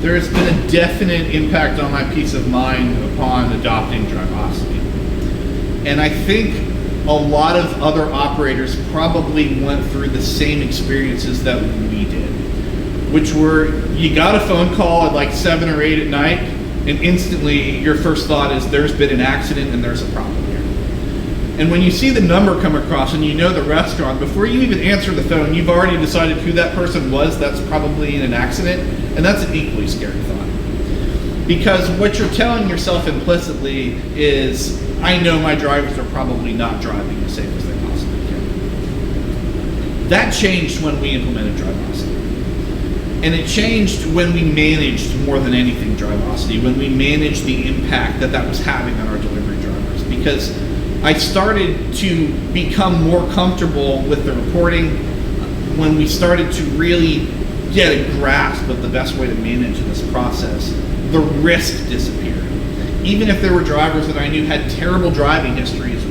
there has been a definite impact on my peace of mind upon adopting Drivosity. And I think a lot of other operators probably went through the same experiences that we did, which were you got a phone call at like 7 or 8 at night, and instantly your first thought is there's been an accident and there's a problem here. And when you see the number come across and you know the restaurant, before you even answer the phone, you've already decided who that person was that's probably in an accident, and that's an equally scary thought. Because what you're telling yourself implicitly is, I know my drivers are probably not driving as safe as they possibly can. That changed when we implemented Drivosity. And it changed when we managed more than anything Drivosity, when we managed the impact that was having on our delivery drivers. Because I started to become more comfortable with the reporting when we started to really get a grasp of the best way to manage this process. The risk disappeared. Even if there were drivers that I knew had terrible driving histories,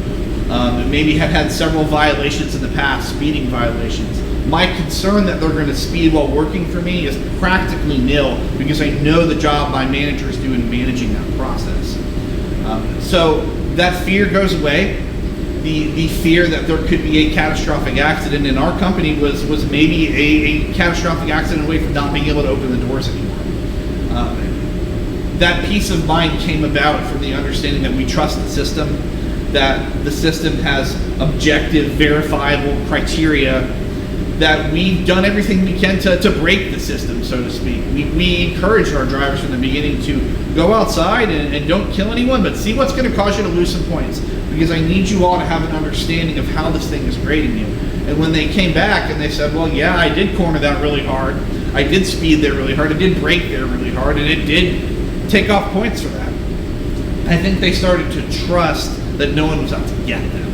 and maybe had had several violations in the past, speeding violations, my concern that they're going to speed while working for me is practically nil because I know the job my managers do in managing that process. So that fear goes away. The fear that there could be a catastrophic accident in our company was maybe a catastrophic accident away from not being able to open the doors anymore. That peace of mind came about from the understanding that we trust the system, that the system has objective, verifiable criteria, that we've done everything we can to break the system, so to speak. We encouraged our drivers from the beginning to go outside and don't kill anyone, but see what's going to cause you to lose some points, because I need you all to have an understanding of how this thing is grading you. And when they came back and they said, well, yeah, I did corner that really hard, I did speed there really hard, I did brake there really hard, and it did take off points for that, I think they started to trust that no one was out to get them.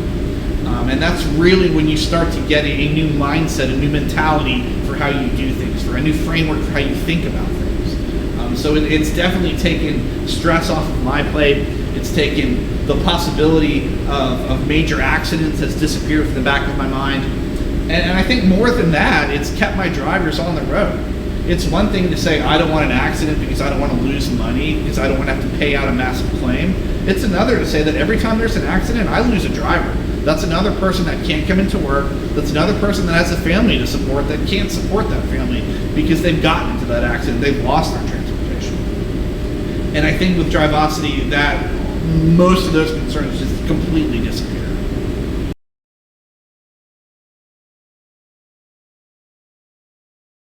And that's really when you start to get a new mindset, a new mentality for how you do things, for a new framework for how you think about things. So it's definitely taken stress off of my plate. It's taken the possibility of major accidents has disappeared from the back of my mind. And I think more than that, it's kept my drivers on the road. It's one thing to say, I don't want an accident because I don't want to lose money, because I don't want to have to pay out a massive claim. It's another to say that every time there's an accident, I lose a driver. That's another person that can't come into work. That's another person that has a family to support that can't support that family because they've gotten into that accident. They've lost their transportation. And I think with Drivosity, that most of those concerns just completely disappear.